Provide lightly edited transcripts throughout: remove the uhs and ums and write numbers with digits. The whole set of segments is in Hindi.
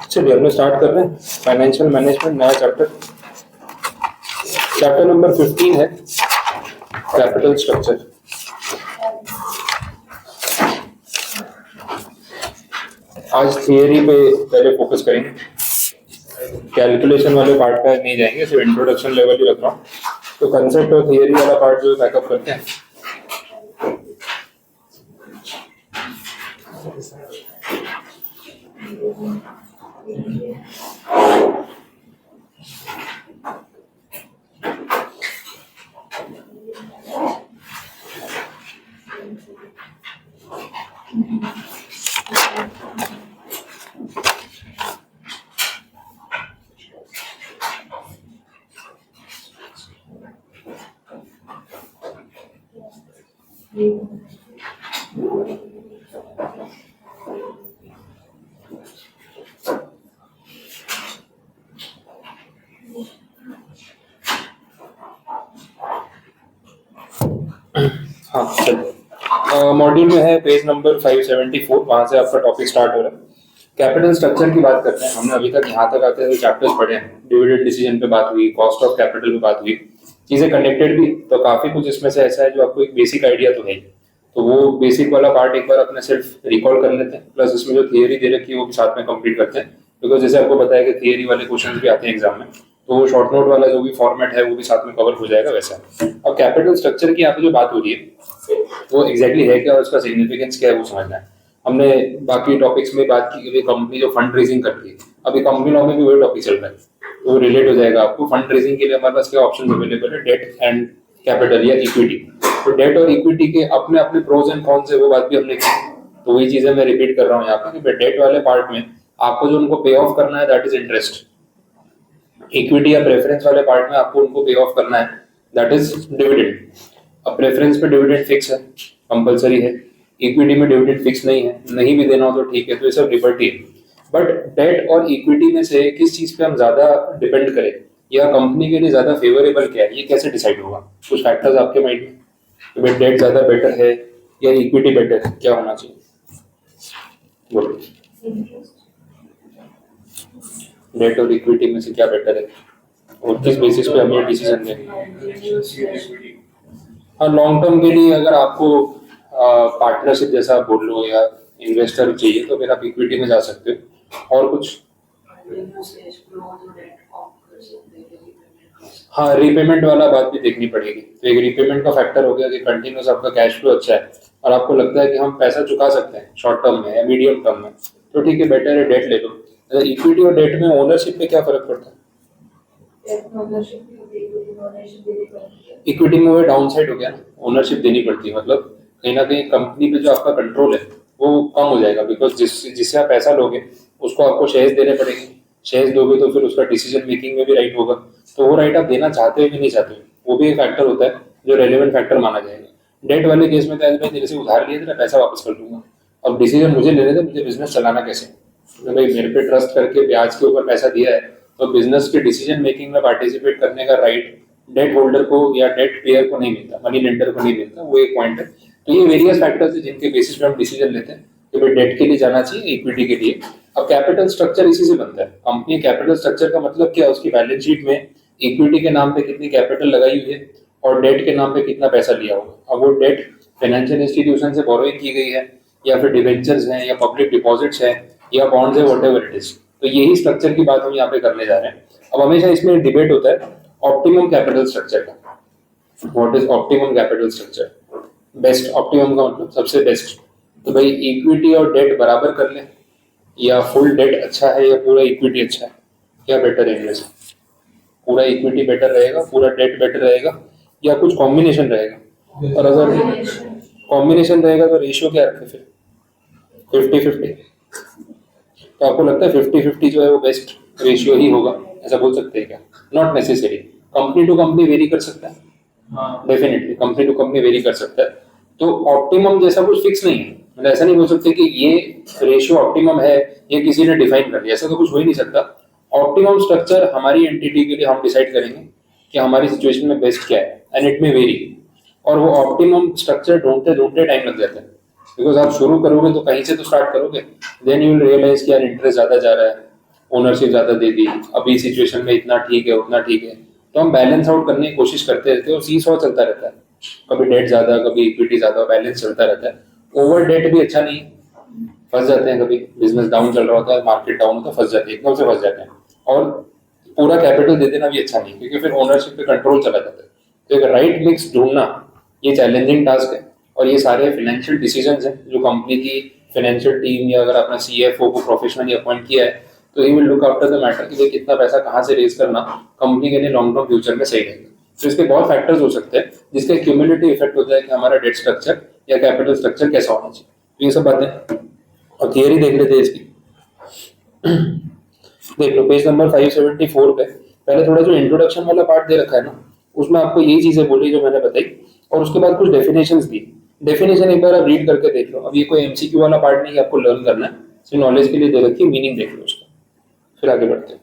चलिए अपने स्टार्ट कर रहे हैं फाइनेंशियल मैनेजमेंट नया चैप्टर। चैप्टर नंबर 15 है कैपिटल स्ट्रक्चर। आज थियरी पे पहले फोकस करेंगे, कैलकुलेशन वाले पार्ट पे नहीं जाएंगे, सिर्फ इंट्रोडक्शन लेवल ही रख रहा हूँ। तो कंसेप्ट और थियरी वाला पार्ट जो बैकअप करते हैं। हाँ चलो, मॉड्यूल में है पेज नंबर 574, वहां से आपका टॉपिक स्टार्ट हो रहा है। कैपिटल स्ट्रक्चर की बात करते हैं। हमने अभी तक यहाँ तक आते हुए चैप्टर्स पढ़े हैं। डिविडेंड डिसीजन पे बात हुई, कॉस्ट ऑफ कैपिटल पे बात हुई, चीजें कनेक्टेड भी। तो काफी कुछ इसमें से ऐसा है जो आपको एक बेसिक आइडिया तो है ही। तो वो बेसिक वाला पार्ट एक बार अपने सिर्फ रिकॉल कर लेते हैं, प्लस इसमें जो थियरी दे रखी है वो भी साथ में कंप्लीट करते हैं। बिकॉज जैसे आपको बताया कि थियरी वाले क्वेश्चन भी आते हैं एग्जाम में, तो वो शॉर्ट नोट वाला जो भी फॉर्मेट है वो भी साथ में कवर हो जाएगा वैसा। अब कैपिटल स्ट्रक्चर की यहाँ पे जो बात हो रही है वो एग्जैक्टली है क्या और उसका सिग्निफिकेंस क्या है वो समझना है। हमने बाकी टॉपिक्स में बात की कि कंपनी जो फंड रेजिंग करती है, अभी कंपनी लॉ में भी वही टॉपिक चल रहा है, तो रिलेट हो जाएगा आपको। फंड रेजिंग के लिए हमारे पास क्या ऑप्शन अवेलेबल है, डेट एंड कैपिटल या इक्विटी। तो डेट और इक्विटी के अपने अपने प्रोज एंड कॉन्स है, वो बात भी हमने की। तो वही चीजें मैं रिपीट कर रहा हूँ यहाँ पे कि डेट वाले पार्ट में आपको जो उनको पे ऑफ करना है दैट इज इंटरेस्ट। इक्विटी या प्रेफरेंस वाले पार्ट में आपको उनको पे ऑफ करना है दैट इज डिविडेंड। अब प्रेफरेंस पे डिविडेंड फिक्स है, कंपलसरी है। इक्विटी में डिविडेंड फिक्स नहीं है, नहीं भी देना हो तो ठीक है, तो ये सब लिबर्टी है। बट डेट और इक्विटी में से किस चीज पे हम ज्यादा डिपेंड करें या कंपनी के लिए ज्यादा फेवरेबल क्या है, ये कैसे डिसाइड होगा? कुछ फैक्टर्स आपके माइंड में, डेट ज्यादा बेटर है या इक्विटी बेटर है, क्या होना चाहिए? बोलो, डेट और इक्विटी में से क्या बेटर है और किस बेसिस पे हम ये डिसीजन लें? हाँ, लॉन्ग टर्म के लिए अगर आपको पार्टनरशिप जैसा बोल लो या इन्वेस्टर चाहिए तो फिर आप इक्विटी में जा सकते हो। और कुछ? हाँ, रीपेमेंट वाला बात भी देखनी पड़ेगी। तो एक रीपेमेंट का फैक्टर हो गया कि कंटिन्यूस आपका कैश फ्लो अच्छा है और आपको लगता है कि हम पैसा चुका सकते हैं शॉर्ट टर्म में या मीडियम टर्म में, तो ठीक है, बेटर है डेट ले लो। इक्विटी और डेट में ओनरशिप पे क्या फर्क पड़ता है? इक्विटी में वो डाउन साइड हो गया ना, ओनरशिप देनी पड़ती है। मतलब कहीं ना कहीं कंपनी पे जो आपका कंट्रोल है वो कम हो जाएगा, बिकॉज जिससे आप पैसा लोगे उसको आपको शेयर्स देने पड़ेंगे। शेयर्स दोगे तो फिर उसका डिसीजन मेकिंग में भी राइट होगा। तो वो राइट आप देना चाहते हो कि नहीं चाहते हो, वो भी एक फैक्टर होता है जो रेलेवेंट फैक्टर माना जाएगा। डेट वाले केस में तो भाई तेरे से उधार लिए तेरा पैसा वापस कर दूंगा, अब डिसीजन मुझे लेने थे, मुझे बिजनेस चलाना कैसे। तो भाई मेरे पे ट्रस्ट करके ब्याज के ऊपर पैसा दिया है, तो बिजनेस के डिसीजन मेकिंग में पार्टिसिपेट करने का राइट डेट होल्डर को या डेट पेयर को नहीं मिलता, मनी लेंडर को नहीं मिलता। वो एक पॉइंट है। तो ये वेरियस फैक्टर्स है जिनके बेसिस पे हम डिसीजन लेते हैं कि भाई डेट के लिए जाना चाहिए, इक्विटी के लिए। अब कैपिटल स्ट्रक्चर इसी से बनता है। कंपनी कैपिटल स्ट्रक्चर का मतलब क्या है, उसकी बैलेंस शीट में इक्विटी के नाम पे कितनी कैपिटल लगाई हुई है और डेट के नाम पे कितना पैसा लिया होगा। अब वो डेट फाइनेंशियल इंस्टीट्यूशन से बोरोइंग की गई है या फिर डिवेंचर्स हैं या पब्लिक डिपॉजिट्स हैं या बॉन्ड्स है, व्हाटएवर इट इज। तो यही स्ट्रक्चर की बात हम यहाँ पे करने जा रहे हैं। अब हमेशा इसमें डिबेट होता है ऑप्टिमम कैपिटल स्ट्रक्चर का। What is optimum capital structure? Best, optimum का मतलब सबसे बेस्ट। तो भाई इक्विटी और डेट बराबर कर ले, या फुल डेट अच्छा है या पूरा इक्विटी अच्छा है, क्या बेटर है इनमें से? पूरा इक्विटी बेटर रहेगा, पूरा डेट बेटर रहेगा, या कुछ कॉम्बिनेशन रहेगा? और अगर कॉम्बिनेशन रहेगा तो रेशियो क्या रखे फिर? 50-50। तो आपको लगता है 50-50 जो है वो बेस्ट रेशियो ही होगा, ऐसा बोल सकते हैं क्या? Not necessary. Company to company vary कर सकता है, definitely company to company vary कर सकता है। तो ऑप्टिमम जैसा कुछ फिक्स नहीं है, मतलब ऐसा नहीं बोल सकते कि ये रेशियो ऑप्टिमम है, ये किसी ने डिफाइन कर दिया, ऐसा तो कुछ हो ही नहीं सकता। ऑप्टिमम स्ट्रक्चर हमारी एंटिटी के लिए हम डिसाइड करेंगे कि हमारी सिचुएशन में बेस्ट क्या है, एंड इट में वेरी। और वो ऑप्टिमम स्ट्रक्चर ढूंढते ढूंढते टाइम लग जाता है, बिकॉज आप शुरू करोगे तो कहीं से तो स्टार्ट करोगे, देन यू विल रियलाइज कि यार इंटरेस्ट ज्यादा जा रहा है, ओनरशिप ज्यादा दे दी, अभी सिचुएशन में इतना ठीक है उतना ठीक है, तो हम बैलेंस आउट करने की कोशिश करते रहते हैं और सी सॉ चलता रहता है, कभी डेट ज्यादा कभी इक्विटी ज्यादा, बैलेंस चलता रहता है। ओवर डेट भी अच्छा नहीं, फंस जाते हैं, कभी बिजनेस डाउन चल रहा होता है, मार्केट डाउन होता है, फंस जाते हैं, एकदम से फंस जाते हैं। और पूरा कैपिटल दे देना भी अच्छा नहीं, क्योंकि फिर ओनरशिप पे कंट्रोल चला जाता है। तो एक राइट मिक्स ढूंढना ये चैलेंजिंग टास्क है, और ये सारे फाइनेंशियल डिसीजंस हैं जो कंपनी की फाइनेंशियल टीम या अगर अपना सीएफओ को प्रोफेशनली अपॉइंट किया है तो he will look after the matter कि भाई कितना पैसा कहाँ से रेज करना कंपनी के लिए लॉन्ग टर्म फ्यूचर में सही रहेगा। तो इसके बहुत फैक्टर्स हो सकते हैं जिसका क्यूमुलेटिव इफेक्ट होता है कि हमारा डेट स्ट्रक्चर या कैपिटल स्ट्रक्चर कैसा होना चाहिए। तो ये सब बातें और थियरी देख लेते हैं इसकी। देख लो पेज नंबर 574 पे पहले थोड़ा जो इंट्रोडक्शन वाला पार्ट दे रखा है ना, उसमें आपको यही चीजें बोली जो मैंने बताई, और उसके बाद कुछ डेफिनेशंस दी। डेफिनेशन एक बार आप रीड करके देख लो। अब ये कोई एमसीक्यू वाला पार्ट नहीं कि आपको लर्न करना है, सिर्फ नॉलेज के लिए दे रखी है, मीनिंग देख लो उसका, फिर आगे बढ़ते हैं।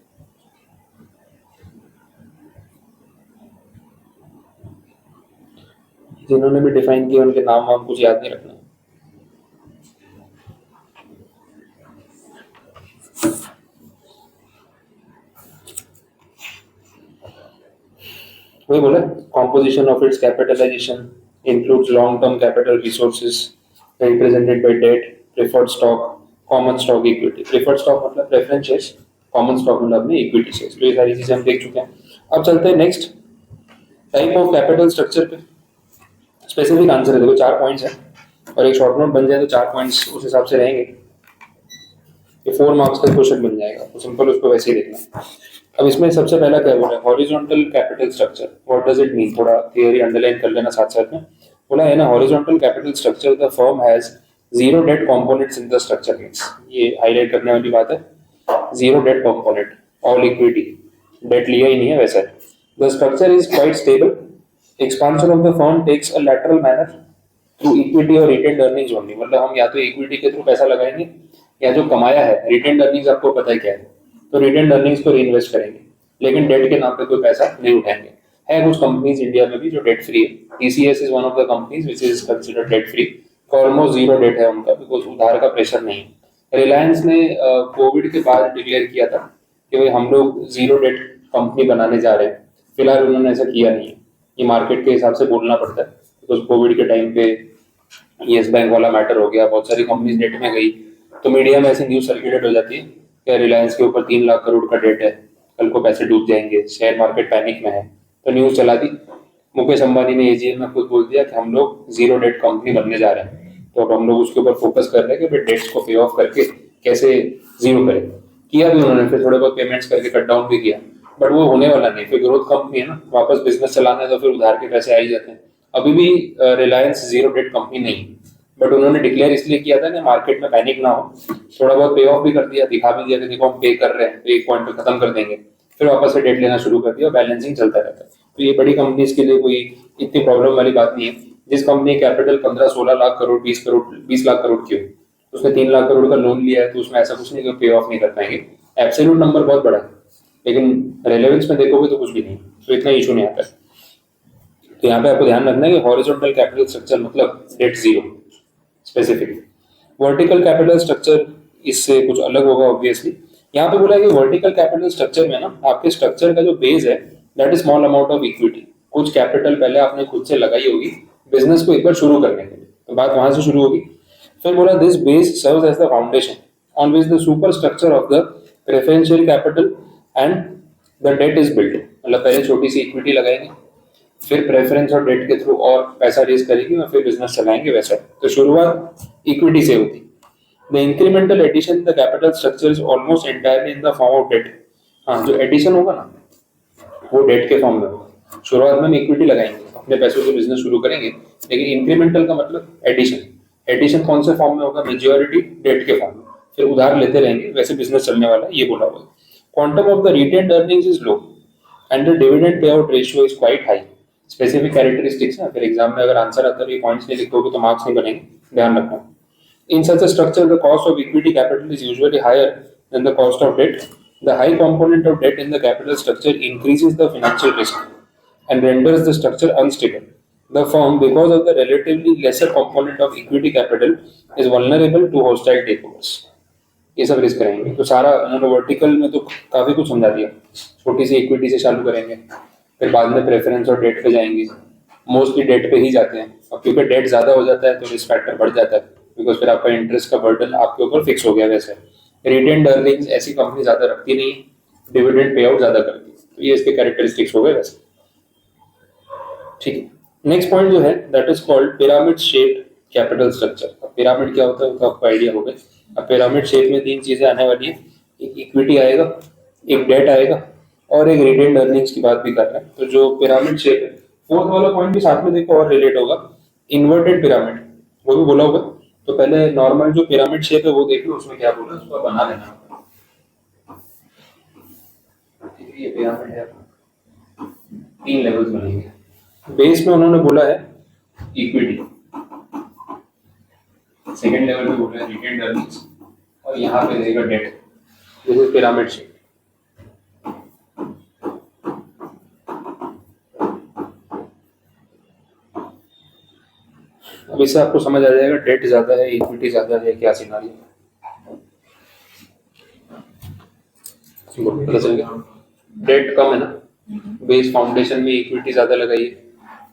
जिन्होंने भी डिफाइन किया उनके नाम वाम कुछ याद नहीं रखना। वही बोला, composition of its capitalization includes long-term capital resources represented by debt, preferred stock, common stock, equity। preferred stock मतलब preference shares, common stock मतलब अपने equity shares। तो ये सारी चीजें हम देख चुके हैं। अब चलते हैं next type of capital structure पे। स्पेसिफिक आंसर है, देखो 4 पॉइंट्स हैं और एक शॉर्ट नोट बन जाए तो 4 पॉइंट्स उस हिसाब से रहेंगे। ये 4 मार्क्स का क्वेश्चन बन जाएगा, तो सिंपल उसको वैसे ही देखना। अब इसमें सबसे पहला क्या बोला है, horizontal capital structure, what does it mean, थोड़ा थियरी अंडरलाइन कर लेना साथ साथ में। बोला है ना, horizontal capital structure the firm has zero debt components in the structure means, ये हाईलाइट करने वाली बात है, zero debt component, all equity, debt लिया ही नहीं है वैसा है। The structure is quite stable, expansion of the firm takes a lateral manner through equity और रिटेन्ड अर्निंग्स ओनली। मतलब हम या तो इक्विटी के थ्रू पैसा लगाएंगे या जो कमाया है, रिटेन्ड अर्निंग्स आपको पता है क्या है, तो रिटेन्ड अर्निंग्स को रीइन्वेस्ट करेंगे, लेकिन डेट के नाम पे कोई पैसा नहीं उठाएंगे। है कुछ कंपनीज इंडिया में भी जो डेट फ्री है, TCS is one of the companies which is considered debt free, almost zero debt है उनका, बिकॉज उधार का प्रेशर नहीं है। रिलायंस ने कोविड के बाद डिक्लेयर किया था कि भाई हम लोग जीरो डेट कंपनी बनाने जा रहे हैं, फिलहाल उन्होंने ऐसा किया नहीं है। ये मार्केट के हिसाब से बोलना पड़ता है, बिकॉज कोविड के टाइम पे येस बैंक वाला मैटर हो गया, बहुत सारी कंपनीज डेट में गई, तो मीडिया में ऐसी न्यूज सर्कुलेट हो जाती है कि रिलायंस के ऊपर 3 लाख करोड़ का डेट है, कल को पैसे डूब जाएंगे, शेयर मार्केट पैनिक में है, तो न्यूज चला दी। मुकेश अंबानी ने एजीएम में खुद बोल दिया कि हम लोग जीरो डेट कंपनी बनने जा रहे हैं, तो अब हम लोग उसके ऊपर फोकस कर रहे हैं कि डेट्स को पे ऑफ करके कैसे जीरो करें। किया भी उन्होंने, फिर थोड़े बहुत पेमेंट्स करके कट डाउन भी किया, बट वो होने वाला नहीं, फिर ग्रोथ कंपनी है ना, वापस बिजनेस चलाना है तो फिर उधार के पैसे आ ही जाते हैं। अभी भी रिलायंस जीरो डेट कंपनी नहीं, बट उन्होंने डिक्लेयर इसलिए किया था कि मार्केट में पैनिक ना हो, थोड़ा बहुत पे ऑफ भी कर दिया, दिखा भी दिया कि देखो हम पे कर रहे हैं, तो एक पॉइंट पे खत्म कर देंगे, फिर वापस से डेट लेना शुरू कर दिया, बैलेंसिंग चलता रहता है। तो ये बड़ी कंपनीज के लिए कोई इतनी प्रॉब्लम वाली बात नहीं है। जिस कंपनी कैपिटल 15-16 लाख करोड़ 20 लाख करोड़ की हो, उसने 3 लाख करोड़ का लोन लिया है, तो उसमें ऐसा कुछ नहीं कि पे ऑफ नहीं कर पाएंगे। एब्सोल्यूट नंबर बहुत बड़ा है, लेकिन रेलेवेंस में देखोगे तो कुछ भी नहीं, तो इतना इशू नहीं आता है। तो यहाँ पे आपको ध्यान रखना है कि हॉरिजॉन्टल कैपिटल स्ट्रक्चर मतलब debt zero specific. Vertical capital structure इससे कुछ अलग होगा ऑब्वियसली। यहाँ पे बोला है कि वर्टिकल कैपिटल स्ट्रक्चर में ना आपके स्ट्रक्चर का जो बेस है that is small amount of equity, कुछ कैपिटल पहले आपने खुद से लगाई होगी बिजनेस को एक बार शुरू करने के लिए, तो बात वहां से शुरू होगी। फिर बोला this base serves as the foundation on which the super structure of the preferential capital and the debt is build. मतलब पहले छोटी सी इक्विटी लगाएंगे, फिर प्रेफरेंस और डेट के थ्रू और पैसा रेज करेंगे और फिर बिजनेस चलाएंगे वैसा। तो शुरुआत इक्विटी से होती। The incremental addition the capital structure is almost entirely in the form of debt. हाँ, जो एडिशन होगा ना वो डेट के फॉर्म में होगा। शुरुआत में हम इक्विटी लगाएंगे, अपने पैसों से बिजनेस शुरू करेंगे, लेकिन इंक्रीमेंटल का मतलब एडिशन। एडिशन कौन से फॉर्म में होगा, मेजॉरिटी डेट के फॉर्म में, फिर उधार लेते रहेंगे, वैसे बिजनेस चलने वाला है, ये बोला हुआ है। Quantum of the retained earnings is low and the dividend pay out ratio is quite high. Specific characteristics है, फिर एग्जाम में अगर आंसर आता है ये पॉइंट्स नहीं लिखोगे तो मार्क्स नहीं बनेंगे, ध्यान रखना। In such a structure, the cost of equity capital is usually higher than the cost of debt. The high component of debt in the capital structure increases the financial risk and renders the structure unstable. The firm, because of the relatively lesser component of equity capital, is vulnerable to hostile takeovers. ये सब रिस्क रहेंगे। तो सारा उन्होंने वर्टिकल में तो काफ़ी कुछ समझा दिया। छोटी सी इक्विटी से चालू करेंगे, फिर बाद में प्रेफरेंस और डेट पे जाएंगे। मोस्टली डेट पे ही जाते हैं, अब क्योंकि डेट ज़्यादा हो जाता है तो रिस्क फैक्टर बढ़ जाता है, बिकॉज फिर आपका इंटरेस्ट का बर्डन आपके ऊपर फिक्स हो गया। वैसे रिटेन्ड अर्निंग्स ऐसी कंपनी ज़्यादा रखती नहीं, डिविडेंड पे आउट ज़्यादा करती है। तो ये इसके कैरेक्टरिस्टिक्स हो गए वैसे। ठीक है, नेक्स्ट पॉइंट जो है that is called pyramid shape capital structure. अब पिरामिड क्या होता है तो आपको आइडिया हो गया। अब पिरामिड शेप में 3 चीजें आने वाली है, एक इक्विटी आएगा, एक डेट आएगा, और एक रिटेन्ड अर्निंग्स की बात भी कर रहे हैं। तो जो पिरामिड शेप है, फोर्थ वाला पॉइंट भी साथ में देखो और रिलेट होगा, इन्वर्टेड पिरामिड, वो भी बोला होगा। तो पहले नॉर्मल जो पिरामिड शेप है वो देख लो, उसमें क्या बोला उसको बना लेना। ये पिरामिड है, 3 लेवल्स बनेंगे। बेस में उन्होंने बोला है इक्विटी, सेकेंड लेवल पे बोला है रिटेन्ड अर्निंग्स, और यहाँ पे रहेगा debt. This is pyramid shape. अब इससे आपको समझ आ जाएगा डेट ज्यादा है इक्विटी ज्यादा है, क्या सिनारियो पता चल गया। डेट कम है ना, बेस फाउंडेशन में इक्विटी ज्यादा लगाइए,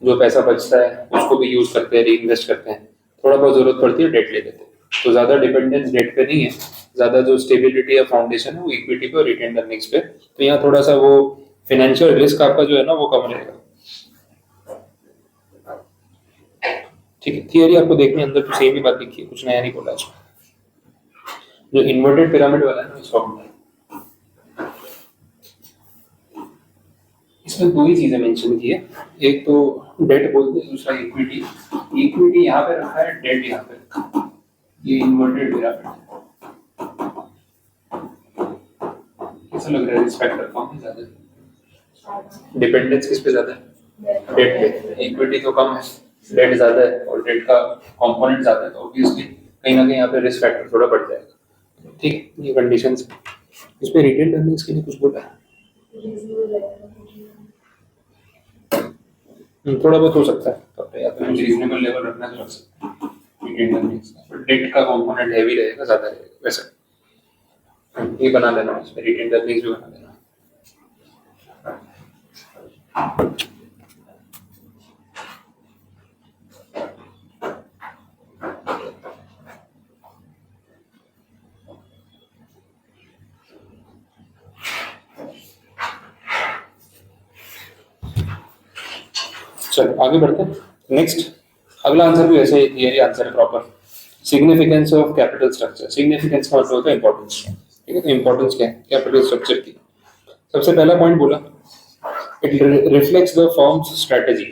जो पैसा बचता है उसको भी यूज करते हैं, री इन्वेस्ट करते हैं, थोड़ा बहुत जरूरत पड़ती है डेट ले लेते हैं। तो ज्यादा डिपेंडेंस डेट पे नहीं है, ज्यादा जो स्टेबिलिटी या फाउंडेशन है वो इक्विटी पे और रिटेन्ड अर्निंग्स पे। तो यहाँ थोड़ा सा वो फाइनेंशियल रिस्क आपका जो है ना वो कम रहेगा। ठीक है, थियरी आपको देखनी, अंदर तो सेम ही बात लिखी है, कुछ नया नहीं बोला इसमें। जो इन्वर्टेड पिरामिड वाला है ना इसको, इसमें 2 ही चीजें मेंशन की है, एक तो डेट बोलते हैं, दूसरा इक्विटी। इक्विटी यहाँ पे रखा है, डेट यहाँ पे रखा है, ये इन्वर्टेड पिरामिड है। कैसा लग रहा है? रिस्क फैक्टर कम है ज्यादा? डिपेंडेंस किस पे ज्यादा है? डेट पे। इक्विटी तो कम है, डेट ज्यादा है, और डेट का कंपोनेंट ज्यादा है, तो ऑब्वियसली कहीं ना कहीं यहाँ पे रिस्क फैक्टर थोड़ा बढ़ जाएगा। ठीक, ये कंडीशंस। इस पे रिटेन्ड अर्निंग्स के लिए कुछ बोला है? थोड़ा बहुत हो सकता है, तो या फिर कुछ रीजनेबल लेवल रखना तो रख सकते हैं रिटेन्ड अर्निंग्स का। डेट का कंपोनेंट हैवी रहेगा, ज्यादा रहेगा वैसे। ये बना लेना, इसमें रिटेन्ड अर्निंग्स भी बना लेना। चलो आगे बढ़ते हैं। नेक्स्ट अगला आंसर भी वैसे थियरी आंसर है proper. Significance of capital structure. Significance का मतलब होता है इंपॉर्टेंस। ठीक है, तो इंपॉर्टेंस क्या है कैपिटल स्ट्रक्चर की? सबसे पहला पॉइंट बोला, it reflects the firms strategy.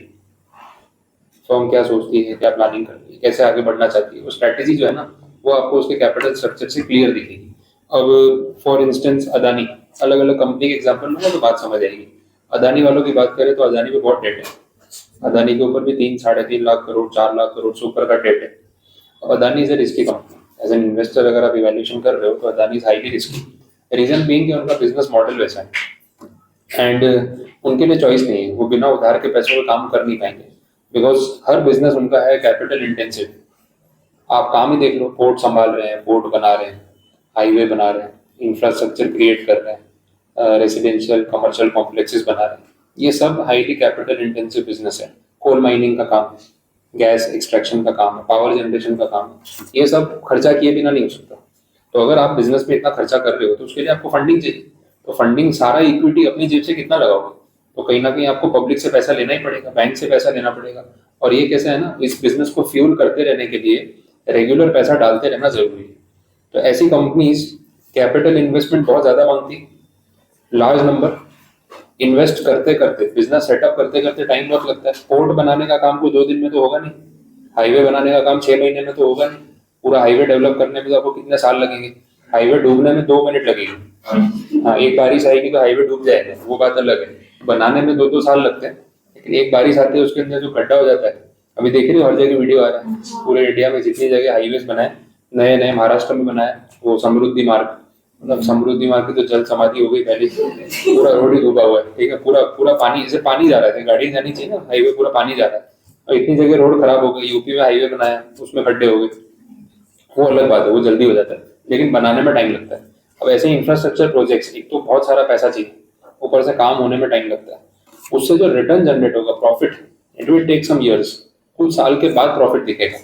Firm क्या सोचती है, क्या प्लानिंग करती है, कैसे आगे बढ़ना चाहती है, वो स्ट्रेटजी जो है ना वो आपको उसके कैपिटल स्ट्रक्चर से क्लियर दिखेगी। अब फॉर इंस्टेंस अदानी, अलग अलग कंपनी के एग्जांपल लूंगा तो बात समझ आएगी। अदानी वालों की बात करें तो अदानी पे बहुत डेट है, अदानी के ऊपर भी 3-3.5 लाख करोड़ 4 लाख करोड़ से ऊपर का डेट है। Adani is a risky company. As an investor अगर आप इवैल्यूएशन कर रहे हो तो Adani is highly risky. Reason being कि उनका बिजनेस मॉडल वैसा है, एंड उनके लिए चॉइस नहीं है, वो बिना उधार के पैसों का काम कर नहीं पाएंगे, बिकॉज हर बिजनेस उनका है कैपिटल इंटेंसिव। आप काम ही देख लो, पोर्ट संभाल रहे हैं, पोर्ट बना रहे हैं, हाईवे बना रहे हैं, इंफ्रास्ट्रक्चर क्रिएट कर रहे हैं, रेसिडेंशियल कमर्शियल कॉम्प्लेक्सेस बना रहे हैं, ये सब हाईली कैपिटल इंटेंसिव बिजनेस है। कोल माइनिंग का काम है, गैस एक्सट्रैक्शन का काम है, पावर जनरेशन का काम है, ये सब खर्चा किए बिना नहीं हो सकता। तो अगर आप बिजनेस में इतना खर्चा कर रहे हो तो उसके लिए आपको फंडिंग चाहिए। तो फंडिंग सारा इक्विटी अपनी जेब से कितना लगाओगे? तो कहीं ना कहीं आपको पब्लिक से पैसा लेना ही पड़ेगा, बैंक से पैसा लेना पड़ेगा। और ये कैसा है ना, इस बिजनेस को फ्यूल करते रहने के लिए रेगुलर पैसा डालते रहना जरूरी है। तो ऐसी कंपनीज कैपिटल इन्वेस्टमेंट बहुत ज्यादा मांगती, लार्ज नंबर इन्वेस्ट करते करते, बिजनेस सेटअप करते करते टाइम बहुत लगता है। पोर्ट बनाने का काम कोई 2 दिन में तो होगा नहीं, हाईवे बनाने का काम 6 महीने में तो होगा नहीं, पूरा हाईवे डेवलप करने में तो आपको कितने साल लगेंगे? हाईवे डूबने में 2 मिनट लगेगी। हाँ, एक बारिश आएगी तो हाईवे डूब जाएगा, वो बात अलग है। बनाने में 2-2 साल लगते हैं, लेकिन एक बारिश आती है उसके अंदर जो गड्ढा हो जाता है। अभी देख रहे हो हर जगह वीडियो आ रहा है, पूरे इंडिया में जितनी जगह हाईवेज बनाए, नए नए महाराष्ट्र में बनाए, वो समृद्धि मार्ग, मतलब समृद्धि मार्ग की तो जल समाधि हो गई पहले, पूरा रोड ही डूबा हुआ है। ठीक है, पूरा पूरा पानी, जैसे पानी जा रहा है, गाड़ी जानी चाहिए ना, हाईवे पूरा पानी जा रहा है। और इतनी जगह रोड खराब हो गई, यूपी में हाईवे बनाया उसमें खड्डे हो गए, वो अलग बात है, वो जल्दी हो जाता है। लेकिन बनाने में टाइम लगता है। अब ऐसे इंफ्रास्ट्रक्चर प्रोजेक्ट्स, एक तो बहुत सारा पैसा चाहिए, ऊपर से काम होने में टाइम लगता है, उससे जो रिटर्न जनरेट होगा, profit, it will take some years, कुछ साल के बाद प्रॉफिट दिखेगा,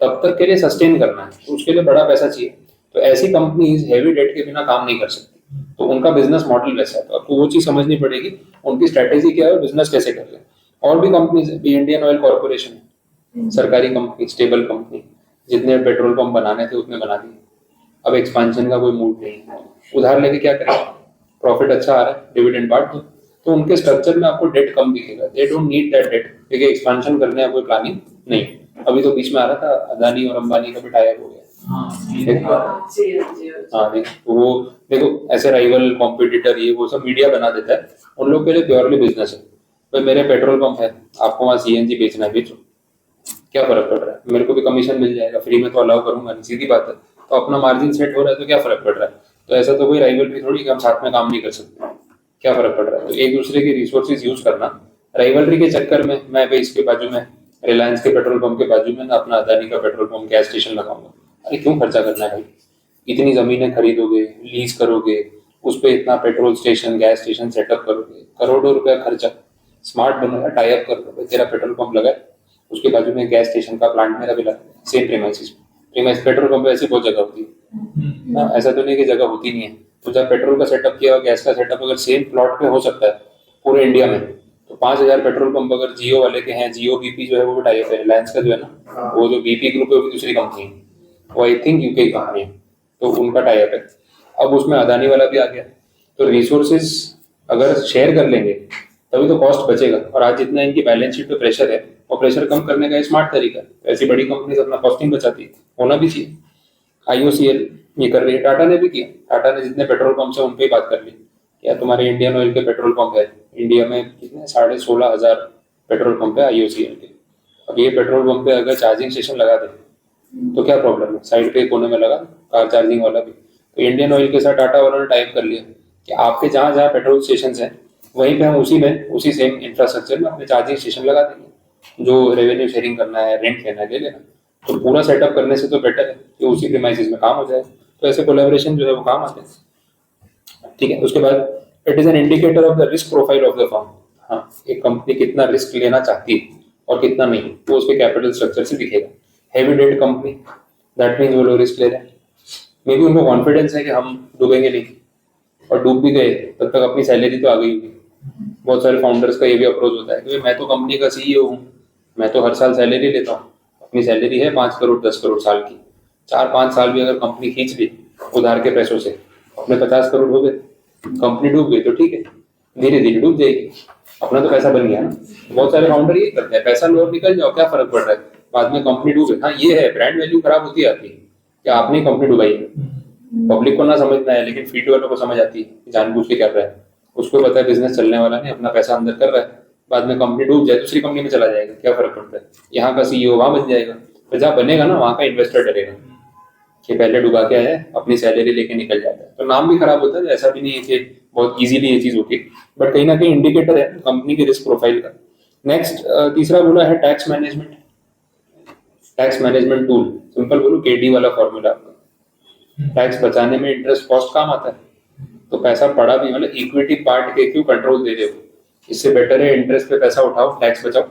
तब तक के लिए सस्टेन करना है, तो उसके लिए बड़ा पैसा चाहिए। तो ऐसी कंपनीज हैवी डेट के बिना काम नहीं कर सकती, तो उनका बिजनेस मॉडल वैसा है। तो आपको वो चीज समझनी पड़ेगी, उनकी स्ट्रेटेजी क्या है और बिजनेस कैसे कर रहे हैं। और भी कंपनीज है, इंडियन ऑयल कॉर्पोरेशन है, सरकारी कंपनी, स्टेबल कंपनी, जितने पेट्रोल पंप बनाने थे उतने बना दिए, अब एक्सपांशन का कोई मूड नहीं है, उधार लेके क्या करेंगे, प्रॉफिट अच्छा आ रहा है, डिविडेंड बांट दो, तो उनके स्ट्रक्चर में आपको डेट कम दिखेगा, they don't need that debt, क्योंकि एक्सपांशन करने का कोई प्लानिंग नहीं। अभी तो बीच में आ रहा था अदानी और अंबानी का भी टाई हो गया। हाँ देखो, वो देखो ऐसे राइवल कॉम्पिटिटर ये वो सब मीडिया बना देता है, उन लोग के लिए प्योरली बिजनेस है। भाई मेरे पेट्रोल पंप है, आपको वहाँ सीएनजी बेचना है, बेचो, क्या फर्क पड़ रहा है, मेरे को भी कमीशन मिल जाएगा, फ्री में तो अलाउ करूंगा नहीं, सीधी बात है। तो अपना मार्जिन सेट हो रहा है तो क्या फर्क पड़ रहा है। तो ऐसा तो कोई राइवलरी थोड़ी कि हम साथ में काम नहीं कर सकते, क्या फर्क पड़ रहा है। तो एक दूसरे के रिसोर्सेज यूज करना, राइवलरी के चक्कर में मैं भाई इसके बाजू में रिलायंस के पेट्रोल पंप के बाजू में ना अपना अदानी का पेट्रोल पंप गैस स्टेशन लगाऊंगा। अरे क्यों खर्चा करना है भाई, इतनी जमीनें खरीदोगे, लीज करोगे, उस पर इतना petrol station gas station setup करोगे, करोड़ों रुपया खर्चा, स्मार्ट बनेगा, टाई अप कर लो, तेरा पेट्रोल पंप लगा है, उसके बाजू में गैस स्टेशन का प्लांट मेरा भी लगा, same premises. Premise petrol pump ऐसी बहुत जगह होती है ना, ऐसा तो नहीं कि जगह होती नहीं है। तो जब पेट्रोल का सेटअप किया और गैस का सेटअप अगर सेम प्लॉट पे हो सकता है पूरे इंडिया में, तो 5,000 पेट्रोल पंप अगर जियो वाले के हैं, जियो बीपी जो है वो भी टाई अप है, रिलायंस का जो है ना, वो जो बीपी ग्रुप है वो भी दूसरी कंपनी है, वो आई थिंक यूके कंपनी है, तो उनका टाई अप है। अब उसमें अदानी वाला भी आ गया, तो रिसोर्सेज अगर शेयर कर लेंगे तभी तो कॉस्ट बचेगा। और आज जितना इनकी बैलेंस शीट पे प्रेशर है, और प्रेशर कम करने का स्मार्ट तरीका है, ऐसी बड़ी कंपनी अपना कॉस्टिंग बचाती है, होना भी चाहिए। आईओसीएल ये कर रही है, टाटा ने भी किया, टाटा ने जितने पेट्रोल पंप है उन पे ही बात कर ली, क्या तुम्हारे इंडियन ऑयल के पेट्रोल पंप है इंडिया में कितने, 16,500 पेट्रोल पंप है आईओसीएल के। अब ये पेट्रोल पंप पे अगर चार्जिंग स्टेशन लगा दे तो क्या प्रॉब्लम है, साइड पे कोने में लगा कार चार्जिंग वाला भी। तो इंडियन ऑयल के साथ टाटा वालों ने टाइप कर लिया कि आपके जहाँ जहाँ पेट्रोल स्टेशन हैं वहीं पे हम उसी सेम इंफ्रास्ट्रक्चर में अपने चार्जिंग स्टेशन लगा देंगे, जो रेवेन्यू शेयरिंग करना है, रेंट लेना है ले लेना। तो पूरा सेटअप करने से तो बेटर है कि उसी प्रीमाइसिस में काम हो जाए। तो ऐसे कोलैबोरेशन जो है वो काम आते हैं। ठीक है, उसके बाद it is an indicator of the risk profile of the firm. हाँ, एक कंपनी कितना रिस्क लेना चाहती है और कितना नहीं, वो उसके कैपिटल स्ट्रक्चर से दिखेगा। Heavy debt company, that means वो लोग रिस्क ले रहे हैं, मे बी उनको कॉन्फिडेंस है कि हम डूबेंगे नहीं, और डूब भी गए तब तक अपनी सैलरी तो आ गई होगी। बहुत सारे फाउंडर्स का ये भी अप्रोच होता है कि मैं तो कंपनी का सीईओ हूँ, मैं तो हर साल सैलरी लेता हूँ, अपनी सैलरी है 5 करोड़ 10 करोड़ साल की, 4-5 साल भी अगर कंपनी खींच ली उधार के पैसों से, अपने 50 करोड़ हो गए, कंपनी डूब गई तो ठीक है, धीरे धीरे डूब जाएगी, अपना तो पैसा बन गया ना। बहुत सारे फाउंडर ये करते हैं, पैसा लो और निकल जाओ, क्या फर्क पड़ रहा है, बाद में कंपनी डूबे। हाँ ये है, ब्रांड वैल्यू खराब होती आती है कि आपने कंपनी डुबाई है, पब्लिक को ना समझना है, लेकिन फील्ड वालों को समझ आती है, जानबूझ के कर रहा है, उसको पता है बिजनेस चलने वाला नहीं, अपना पैसा अंदर कर रहा है, बाद में कंपनी डूब जाए दूसरी कंपनी में चला जाएगा, क्या फर्क पड़ता है, यहाँ का सीईओ वहां बन जाएगा। तो जहाँ बनेगा ना वहां का इन्वेस्टर डरेगा कि पहले डुबा के आया है, अपनी सैलरी लेके निकल जाता है, तो नाम भी खराब होता है। ऐसा भी नहीं है कि बहुत इजीली ये चीज होती, बट कहीं ना कहीं इंडिकेटर है कंपनी की रिस्क प्रोफाइल का। नेक्स्ट तीसरा बोला है tax management. Tax management tool, simple बोलो केडी वाला फॉर्मूला, टैक्स बचाने में इंटरेस्ट कॉस्ट काम आता है, तो पैसा पड़ा भी मतलब इक्विटी पार्ट के क्यों कंट्रोल दे रहे हो, इससे बेटर है इंटरेस्ट पे पैसा उठाओ, टैक्स बचाओ।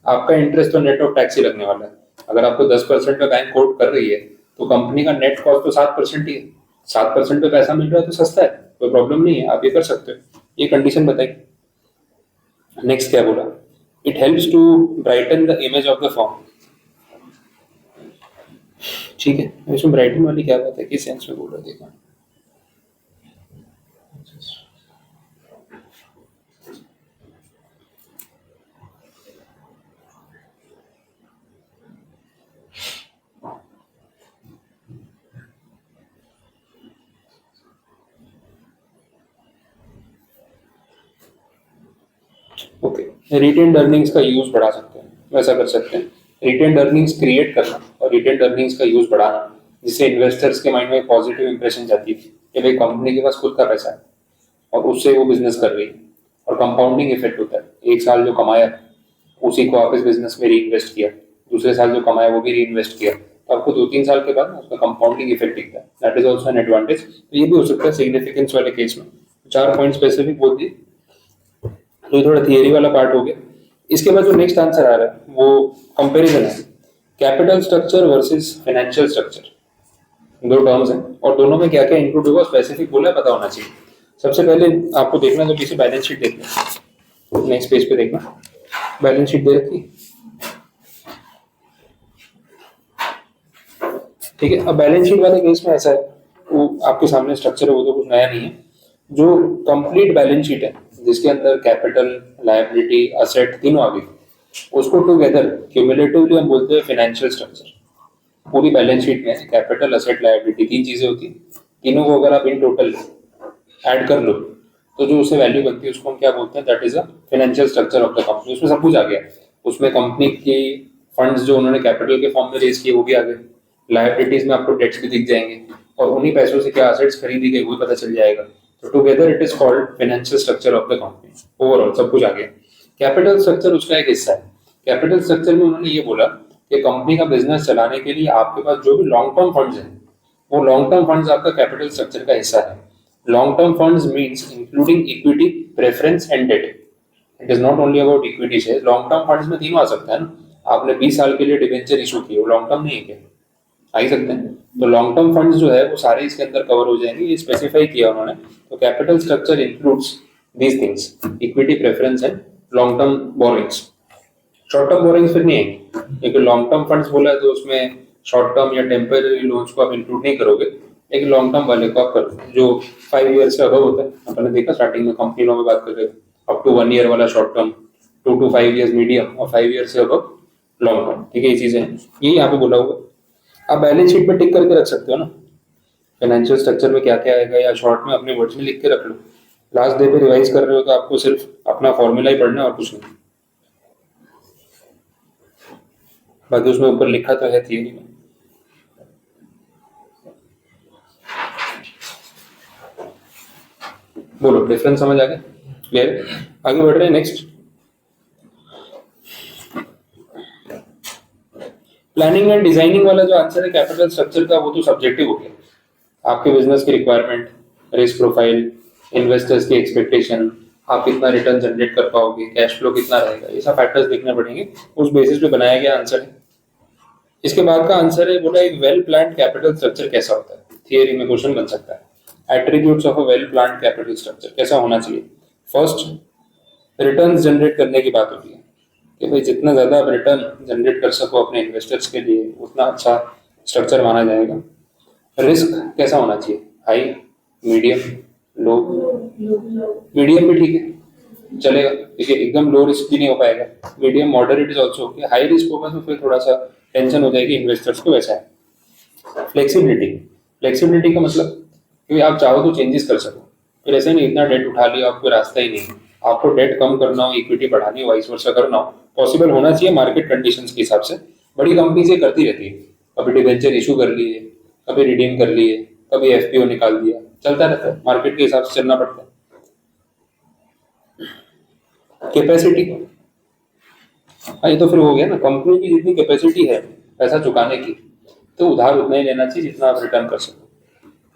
आपका इंटरेस्ट तो नेट ऑफ टैक्स ही लगने वाला है। अगर आपको 10% पे बैंक कोट कर रही है तो कंपनी का नेट कॉस्ट तो 7% ही है, 7% पे पैसा मिल रहा है तो सस्ता है, कोई प्रॉब्लम नहीं है, आप ये कर सकते हो। ये कंडीशन बताई। नेक्स्ट क्या बोला, it helps to brighten the image of the firm. ठीक है, इसमें ब्राइटन वाली क्या बात है, किस सेंस में बोल रहा देखा। ओके, रिटेन्ड अर्निंग्स का यूज बढ़ा सकते हैं, वैसा कर सकते हैं, रिटेन्ड अर्निंग्स क्रिएट करना और रिटेन्ड अर्निंग्स का यूज बढ़ाना, जिससे इन्वेस्टर्स के माइंड में पॉजिटिव इंप्रेशन जाती है कि भाई कंपनी के पास खुद का पैसा है और उससे वो बिजनेस कर रही है, और कंपाउंडिंग इफेक्ट होता है। एक साल जो कमाया उसी को वापस बिजनेस में री इन्वेस्ट किया, दूसरे साल जो कमाया वो भी री इन्वेस्ट किया, तो आपको 2-3 साल के बाद उसका कंपाउंडिंग इफेक्ट दिखता है, that is also an advantage. तो ये भी हो सकता है सिग्निफिकेंस वाले केस में। 4 पॉइंट स्पेसिफिक बोल दिए, तो ये थोड़ा थियरी वाला पार्ट हो गया। इसके बाद जो नेक्स्ट आंसर आ रहा है वो कंपैरिजन है, capital structure versus financial structure. दो टर्म्स हैं और दोनों में क्या क्या इंक्लूड होगा स्पेसिफिक बोला पता होना चाहिए। सबसे पहले आपको देखना जो किसी बैलेंस शीट देखना, नेक्स्ट पेज पे देखना, बैलेंस शीट दे रखी, ठीक है। अब बैलेंस शीट वाले केस में ऐसा है, वो आपके सामने स्ट्रक्चर है, वो तो कुछ नया नहीं है। जो कंप्लीट बैलेंस शीट है जिसके अंदर कैपिटल, लायबिलिटी, असेट तीनों आ गई, उसको टुगेदर क्यूमुलेटिवली हम बोलते हैं फाइनेंशियल स्ट्रक्चर। पूरी बैलेंस शीट में कैपिटल, असेट, लायबिलिटी 3 चीजें होती हैं, तीनों को अगर आप इन टोटल ऐड कर लो तो जो उससे वैल्यू बनती है उसको हम क्या बोलते हैं, that is a financial structure of the company. उसमें सब कुछ आ गया, उसमें कंपनी की फंड्स जो उन्होंने कैपिटल के फॉर्म में रेज किए वो भी आ गए, लायबिलिटीज में आपको डेट्स भी दिख जाएंगे, और उन्हीं पैसों से क्या असेट्स खरीदी गई वो भी पता चल जाएगा। तो together it is called financial structure of the company. Overall सब कुछ आ गया। कैपिटल स्ट्रक्चर उसका एक हिस्सा है। कैपिटल स्ट्रक्चर में उन्होंने ये बोला कि कंपनी का बिजनेस चलाने के लिए आपके पास जो भी लॉन्ग टर्म फंड्स हैं, वो लॉन्ग टर्म फंड्स आपका कैपिटल स्ट्रक्चर का हिस्सा है। Long term funds means including equity, preference and debt. It is not only about equity share. Long term funds में तीनों आ सकता है ना, आपने 20 साल के लिए डिबेंचर इशू किए, वो लॉन्ग टर्म नहीं है क्या, आ ही सकते हैं। तो लॉन्ग टर्म फंड्स जो है वो सारे इसके अंदर कवर हो जाएंगे, ये स्पेसिफाई किया उन्होंने। तो capital structure includes these things, equity, preference and long term borrowings. Short term borrowings फिर नहीं है, क्योंकि लॉन्ग टर्म फंड्स बोला है तो उसमें शॉर्ट टर्म या टेम्पररी लोन्स को आप इंक्लूड नहीं करोगे, लेकिन लॉन्ग टर्म वाले को आप करोगे जो 5 ईयर से अबव होता है। आपने देखा स्टार्टिंग में कंपनी लॉ में बात कर रहे थे, अप टू 1 ईयर वाला short term, 2 to 5 years medium, और 5 ईयर से अबव लॉन्ग टर्म, ठीक है। ये चीजें हैं, ये यहाँ पे बोला हुआ। आप बैलेंस शीट में टिक करके रख सकते हो ना, फाइनेंशियल स्ट्रक्चर में क्या क्या आएगा, या शॉर्ट में अपने वर्ड्स में लिख के रख लो। लास्ट डे पे रिवाइज कर रहे हो तो आपको सिर्फ अपना फॉर्मूला ही पढ़ना है और कुछ नहीं, बाकी उसमें ऊपर लिखा तो है थियरी में। बोलो, डिफरेंस समझ आ गया, क्लियर? आगे बढ़ रहे हैं नेक्स्ट। प्लानिंग एंड डिजाइनिंग वाला जो आंसर है कैपिटल स्ट्रक्चर का, वो तो सब्जेक्टिव हो गया। आपके बिजनेस की रिक्वायरमेंट, रिस्क प्रोफाइल, इन्वेस्टर्स की एक्सपेक्टेशन, आप कितना रिटर्न जनरेट कर पाओगे, कैश फ्लो कितना रहेगा, ये सब फैक्टर्स देखने पड़ेंगे, उस बेसिस पे बनाया गया आंसर है। इसके बाद का आंसर है, बोला एक वेल प्लान्ड कैपिटल स्ट्रक्चर कैसा होता है, थियरी में क्वेश्चन बन सकता है। Attributes of a well planned capital structure कैसा होना चाहिए। फर्स्ट, रिटर्न्स जनरेट करने की बात होती है कि भाई जितना ज्यादा आप रिटर्न जनरेट कर सको अपने इन्वेस्टर्स के लिए उतना अच्छा स्ट्रक्चर माना जाएगा। रिस्क कैसा होना चाहिए, हाई, मीडियम, लो। मीडियम भी ठीक है, चलेगा, ठीक है, एकदम लो रिस्क भी नहीं हो पाएगा। Medium moderate is also okay. High risk होगा तो फिर थोड़ा सा टेंशन हो जाएगी इन्वेस्टर्स को, वैसा है। फ्लेक्सिबिलिटी, फ्लेक्सिबिलिटी का मतलब कि आप चाहो तो चेंजेस कर सको, फिर ऐसे नहीं इतना डेट उठा लिया आपको रास्ता ही नहीं, आपको डेट कम करना हो, इक्विटी बढ़ानी हो, वाइस वर्सा करना हो, पॉसिबल होना चाहिए मार्केट कंडीशंस के हिसाब से। बड़ी कंपनी से करती रहती है, कभी डिबेंचर इशू कर लिए, कभी रिडीम कर लिए, कभी एफपीओ निकाल दिया, चलता रहता है, मार्केट के हिसाब से चलना पड़ता है। कैपेसिटी, ये तो फिर हो गया ना, कंपनी की जितनी कैपेसिटी है पैसा चुकाने की, तो उधार उतना ही लेना चाहिए जितना आप रिटर्न कर सको।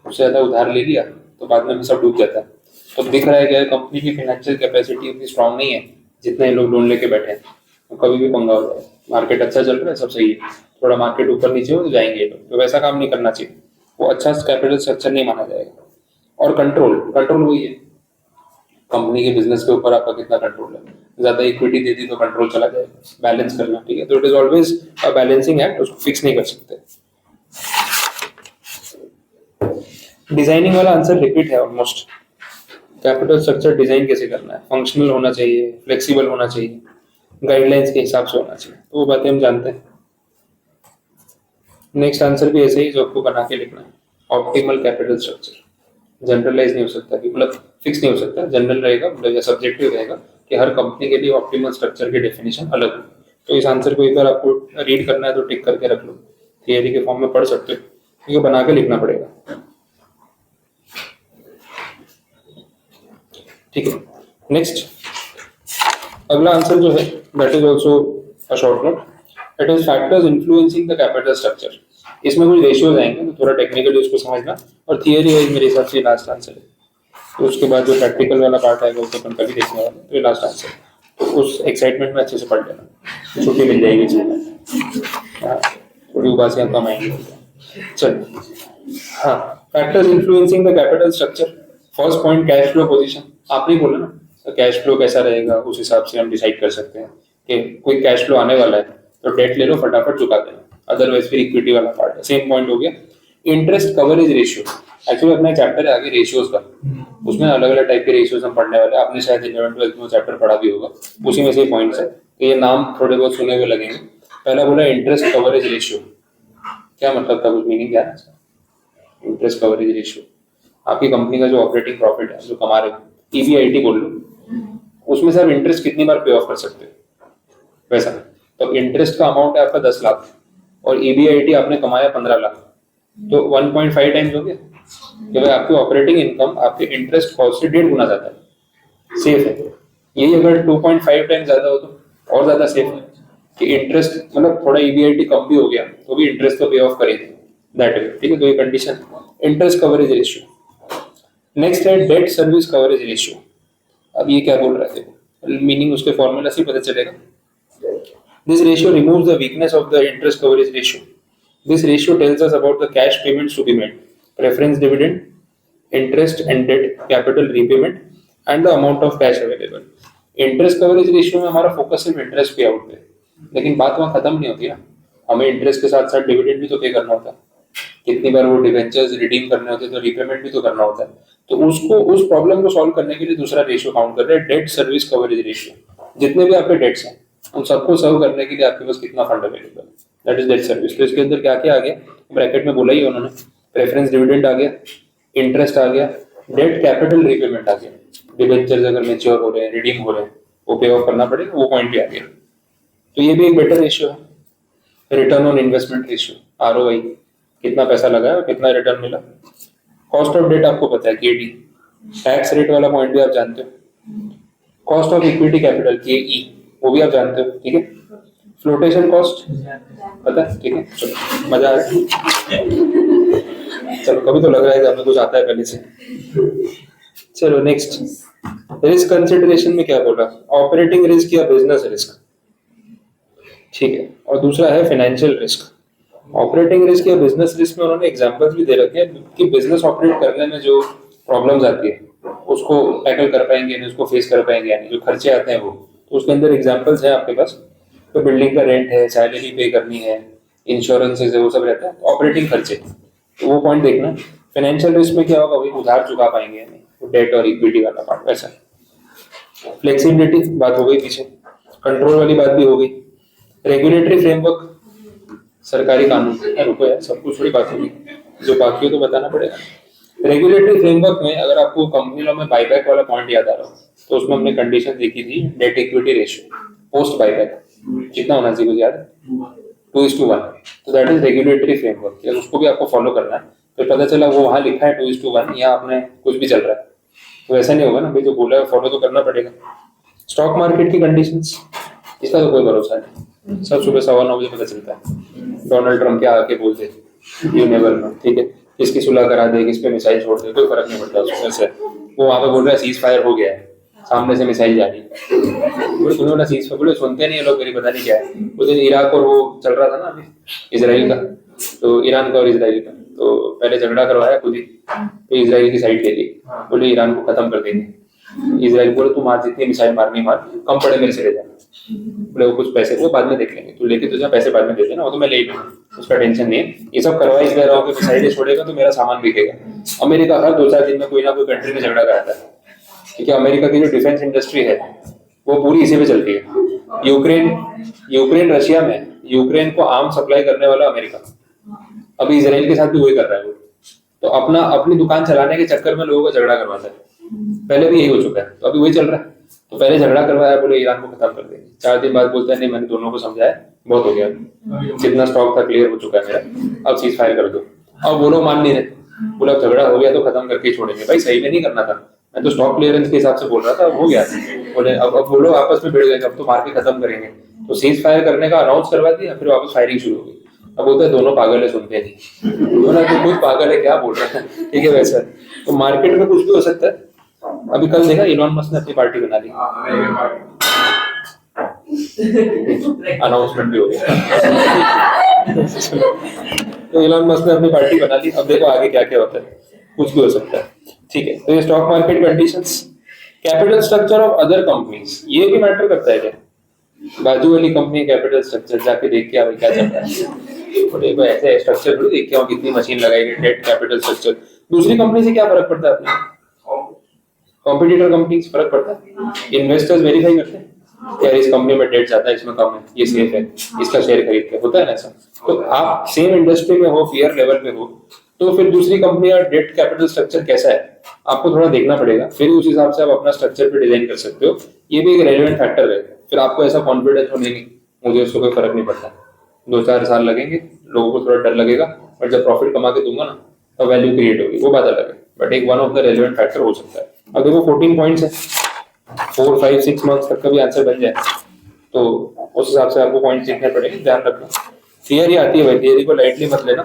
उससे ज्यादा उधार ले लिया तो बाद में सब डूब जाता है। तो दिख रहा है कि कंपनी की फाइनेंशियल कैपेसिटी उतनी स्ट्रांग नहीं है, जितने लोग लोन लेके बैठे हैं, तो कभी भी पंगा हो जाए। मार्केट अच्छा चल रहा है, सब सही है, थोड़ा मार्केट ऊपर नीचे हो तो जाएंगे लोग, तो वैसा काम नहीं करना चाहिए, वो अच्छा कैपिटल स्ट्रक्चर नहीं माना जाएगा। और कंट्रोल, कंट्रोल वही है, कंपनी के बिजनेस के ऊपर आपका कितना कंट्रोल है। ज्यादा इक्विटी दे दी तो कंट्रोल चला जाएगा, बैलेंस करना, ठीक है। तो it is always a balancing act, उसको फिक्स नहीं कर सकते। डिजाइनिंग वाला आंसर रिपीट है ऑलमोस्ट। कैपिटल स्ट्रक्चर डिजाइन कैसे करना है, फंक्शनल होना चाहिए, फ्लेक्सिबल होना चाहिए, गाइडलाइंस के हिसाब से होना चाहिए, तो वो बातें हम जानते हैं। नेक्स्ट आंसर भी ऐसे ही जो आपको बना के लिखना है। ऑप्टिमल कैपिटल स्ट्रक्चर जनरलाइज नहीं हो सकता, कि मतलब फिक्स नहीं हो सकता, जनरल रहेगा, मतलब या सब्जेक्टिव रहेगा कि हर कंपनी के लिए ऑप्टिमल स्ट्रक्चर की डेफिनेशन अलग हो। तो इस आंसर को एक बार आपको रीड करना है तो टिक करके रख लो, थियरी के फॉर्म में पढ़ सकते हो, क्योंकि बना के लिखना पड़ेगा, ठीक है। नेक्स्ट अगला आंसर जो है that is also a short note, it is factors influencing the capital structure. इसमें कुछ रेशियोज आएंगे तो थोड़ा टेक्निकली उसको समझना, और थियरी वाइज मेरे हिसाब से लास्ट आंसर है। तो उसके बाद जो प्रैक्टिकल वाला पार्ट आएगा उसको अपन कभी देखने वाले, तो ये लास्ट आंसर है। तो उस एक्साइटमेंट में अच्छे से पढ़ लेना, छुट्टी मिल जाएगी इसमें। हाँ, थोड़ी उबासियाँ कम आएंगी। चल हाँ, factors influencing the capital structure. First point cash flow position, आपने बोला ना, तो कैश फ्लो कैसा रहेगा उस हिसाब से हम डिसाइड कर सकते हैं कि कोई कैश फ्लो आने वाला है तो डेट ले लो, फटाफट चुका देना, अदरवाइज फिर इक्विटी वाला पार्ट है। सेम पॉइंट हो गया। इंटरेस्ट कवरेज रेशियो, एक्चुअली अपना चैप्टर है आगे रेशियोज का, उसमें अलग अलग टाइप के रेशियोज हम पढ़ने वाले हैं। आपने शायद 11th-12th में चैप्टर पढ़ा भी होगा, उसी में से पॉइंट्स है, तो ये नाम थोड़े बहुत सुने हुए लगेंगे। पहला बोला इंटरेस्ट कवरेज रेशियो, क्या मतलब था, कुछ मीनिंग क्या है? इंटरेस्ट कवरेज रेशियो आपकी कंपनी का जो ऑपरेटिंग प्रॉफिट है जो कमा रहे हो, ईबीआईटी बोल लो, उसमें सर इंटरेस्ट कितनी बार पे ऑफ कर सकते हो, वैसा। तो इंटरेस्ट का अमाउंट है आपका 10 लाख और ईबीआईटी आपने कमाया 15 लाख, तो 1.5 टाइम्स हो गया कि भाई आपकी ऑपरेटिंग इनकम आपके इंटरेस्ट कॉस्ट से 1.5 गुना ज्यादा है, सेफ है। यही अगर 2.5 टाइम्स ज्यादा हो तो और ज्यादा सेफ है कि इंटरेस्ट, मतलब थोड़ा ईबीआईटी कम भी हो गया तो भी इंटरेस्ट तो पे ऑफ करेंगे, दैट वे, ठीक है। तो ये condition interest coverage ratio. Next है डेट सर्विस कवरेज रेशियो। अब ये क्या बोल रहा है, देखो मीनिंग उसके फॉर्मूला से पता चलेगा। This ratio removes the weakness of the interest coverage ratio. This ratio tells us about the cash payments to be made, preference dividend, interest and debt, capital repayment and the amount of cash available. Interest coverage ratio में हमारा फोकस सिर्फ इंटरेस्ट पे आउट पे, लेकिन बात वहाँ खत्म नहीं होती ना, हमें इंटरेस्ट के साथ साथ डिविडेंड भी तो पे करना होता है, कितनी बार वो डिवेंचर्स रिडीम करने होते हैं तो रीपेमेंट भी तो करना होता है। तो उसको, उस प्रॉब्लम को सॉल्व करने के लिए दूसरा रेशियो काउंट कर रहे हैं, डेट सर्विस कवरेज रेशियो। जितने भी आपके डेट्स हैं उन सबको सर्व करने के लिए आपके पास कितना फंड अवेलेबल है, दैट इज डेट सर्विस। तो इसके अंदर क्या क्या आ गया, ब्रैकेट में बोला ही उन्होंने, प्रेफरेंस डिविडेंड आ गया, इंटरेस्ट आ गया, डेट कैपिटल रीपेमेंट आ गया, डिवेंचर्स अगर मैच्योर हो रहे हैं, रिडीम हो रहे हैं, वो पे ऑफ करना पड़ेगा, वो पॉइंट भी आ गया। तो ये भी एक बेटर रेशियो है। Return on investment ratio, ROI, कितना पैसा लगाया और कितना रिटर्न मिला। कॉस्ट ऑफ डेट आपको पता है, केडी। टैक्स रेट वाला पॉइंट भी आप जानते हो। कॉस्ट ऑफ इक्विटी कैपिटल, केई, वो भी आप जानते हो, ठीक है। फ्लोटेशन कॉस्ट पता है, ठीक है। चलो मजा आ रहा है, चलो कभी तो लग रहा है कि आपको कुछ आता है पहले से। चलो नेक्स्ट, रिस्क कंसिडरेशन में क्या बोला, ऑपरेटिंग रिस्क या बिजनेस रिस्क, ठीक है। और दूसरा है फाइनेंशियल रिस्क। ऑपरेटिंग रिस्क या बिजनेस रिस्क में उन्होंने एग्जांपल्स भी दे रखे हैं कि बिजनेस ऑपरेट करने में जो प्रॉब्लम्स आती है उसको टैकल कर पाएंगे नहीं, उसको फेस कर पाएंगे यानी जो खर्चे आते हैं वो, तो उसके अंदर एग्जांपल्स हैं आपके पास। तो बिल्डिंग का रेंट है, सैलरी पे करनी है, इंश्योरेंसेज है, वो सब रहता है, ऑपरेटिंग खर्चे, तो वो पॉइंट देखना। फाइनेंशियल रिस्क में क्या होगा, वही उधार चुका पाएंगे या नहीं, तो डेट और इक्विटी वाला पार्ट वैसा। फ्लेक्सिबिलिटी बात हो गई पीछे, कंट्रोल वाली बात भी हो गई। रेगुलेटरी फ्रेमवर्क, सरकारी कानून, रुको यार सब कुछ थोड़ी बात होगी, जो बाकी हो तो बताना पड़ेगा। रेगुलेटरी फ्रेमवर्क में अगर आपको कंपनी लॉ में बायबैक वाला पॉइंट याद आ रहा हो तो उसमें हमने कंडीशन देखी थी, debt equity ratio post buyback कितना होना चाहिए, कुछ याद है? 2:1। तो दैट इज रेगुलेटरी फ्रेमवर्क, उसको भी आपको फॉलो करना है। तो पता चला वो वहां लिखा है 2:1, यहाँ आपने कुछ भी चल रहा है, तो ऐसा नहीं होगा ना भाई, जो बोला है फॉलो तो करना पड़ेगा। स्टॉक मार्केट की कंडीशंस, इसका तो कोई भरोसा नहीं, सब सुबह 9:15 बजे पता चलता है। डोनाल्ड ट्रम्प क्या आके बोलते, यू नेवर नो, ठीक है। किसकी सुलह करा दे, किस पे मिसाइल छोड़ दे, कोई फर्क नहीं पड़ता उसमें से। वो वहां पे बोल रहा है सीज फायर हो गया है, सामने से मिसाइल जा रही है, बोले तूने बोला सीज फायर, बोले सुनते नहीं है लोग मेरी, पता नहीं क्या है। उस दिन इराक और वो चल रहा था ना अभी, इसराइल का, तो ईरान का और इसराइल का, तो पहले झगड़ा करवाया खुद ही, तो इसराइल की साइड ले ली, बोले ईरान को खत्म कर देंगे। इसराइल बोले तू मार, जितनी मिसाइल मारनी मार, कम पड़े मेरे से ले जाना। बोले वो कुछ पैसे वो बाद में देख लेंगे, तू लेके तुझे पैसे बाद में दे देना, वो तो मैं ले ही लूंगा, उसका टेंशन नहीं है। ये सब करवा इसलिए रहा हूँ कि मिसाइलें छोड़ेगा तो मेरा सामान बिकेगा। अमेरिका हर 2-4 दिन में कोई ना कोई कंट्री में झगड़ा कराता है, क्योंकि अमेरिका की जो डिफेंस इंडस्ट्री है वो पूरी इसी पे चलती है। यूक्रेन रशिया में, यूक्रेन को आर्म सप्लाई करने वाला अमेरिका, अभी इसराइल के साथ भी वही कर रहा है वो। तो अपनी दुकान चलाने के चक्कर में लोगों को झगड़ा करवाता है, पहले भी यही हो चुका है, तो अभी वही चल रहा है। तो पहले झगड़ा करवाया, बोले ईरान को खत्म कर देंगे, 4 दिन बाद बोलता है नहीं मैंने दोनों को समझाया, बहुत हो गया, जितना स्टॉक था क्लियर हो चुका है मेरा, अब सीज फायर कर दो। अब वो लोग मान नहीं रहे, बोला झगड़ा हो गया तो खत्म करके ही छोड़ेंगे। भाई सही में नहीं करना था, मैं तो स्टॉक क्लियरेंस के हिसाब से बोल रहा था, अब हो गया। बोले अब वो लोग आपस में भिड़ गए, अब तो मार के खत्म करेंगे, तो सीज फायर करने का अनाउंस करवा दिया, फिर वापस फायरिंग शुरू हो गई। अब बोलता है दोनों पागल है, सुनते नहीं। बोला तो खुद पागल है, क्या बोल रहे हैं, ठीक है वैसा। तो मार्केट में कुछ भी हो सकता है। अभी कल देखा इलॉन मस्क ने अपनी पार्टी बना ली, अनाउंसमेंट भी हो गया। तो इलॉन मस्क ने अपनी पार्टी बना ली, अब देखो आगे क्या क्या होता है, कुछ भी हो सकता है, ठीक है। तो ये stock market conditions, capital structure of other companies, ये भी मैटर करता है क्या? बाजू वाली कंपनी कैपिटल स्ट्रक्चर जाके देख के आओ क्या चल रहा है, और देखो ऐसे स्ट्रक्चर थोड़ी देख के आओ कितनी मशीन लगाई गई, डेट कैपिटल स्ट्रक्चर। दूसरी कंपनी से क्या फर्क पड़ता है अपने? कॉम्पिटिटर कंपनी से फर्क पड़ता है? इन्वेस्टर्स वेरीफाई करते हैं यार इस कंपनी में डेट ज्यादा है, इसमें कम है, ये सेफ है, इसका शेयर खरीदते हैं, होता है ना ऐसा। तो आप सेम इंडस्ट्री में हो, पीयर लेवल पे हो, तो फिर दूसरी कंपनी का डेट कैपिटल स्ट्रक्चर कैसा है आपको थोड़ा देखना पड़ेगा, फिर उस हिसाब से आप अपना स्ट्रक्चर पे डिजाइन कर सकते हो। ये भी एक रेलेवेंट फैक्टर है। फिर आपको ऐसा कॉन्फिडेंस हो नहीं मुझे उसको कोई फर्क नहीं पड़ता, 2-4 साल लगेंगे, लोगों को थोड़ा डर लगेगा, और जब प्रॉफिट कमा के दूंगा ना तो वैल्यू क्रिएट होगी, वो बात अलग है। बट एक one of the relevant factor हो सकता है। अब देखो 14 पॉइंट्स है, 4-5-6 मंथ्स तक का भी आंसर बन जाए तो उस हिसाब से आपको पॉइंट सीखने पड़ेंगे, ध्यान रखना। थियरी आती है भाई, थियरी को लाइटली मत लेना।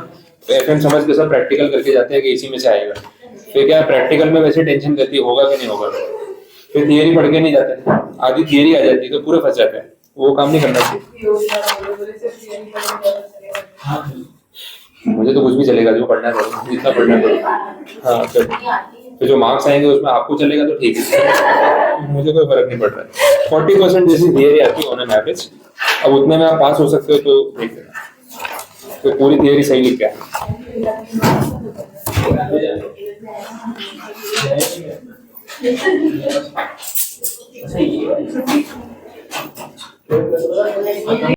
तो एफएम समझ के सब प्रैक्टिकल करके जाते हैं कि इसी में से आएगा, फिर क्या प्रैक्टिकल में वैसे टेंशन रहती है होगा कि नहीं होगा, फिर थियरी पढ़ के नहीं जाते, आधी थियरी आ जाती है तो पूरे फंस जाते हैं, वो काम नहीं करना चाहिए। मुझे तो कुछ भी चलेगा, जो पढ़ना है जितना पढ़ना है। हाँ तो जो मार्क्स आएंगे उसमें आपको चलेगा तो ठीक है, मुझे कोई फर्क नहीं पड़ रहा है। 40% जैसी थियरी आती है ऑन एन एवरेज, अब उतने में आप पास हो सकते हो तो देख लेना, तो पूरी थियरी सही लिख क्या है।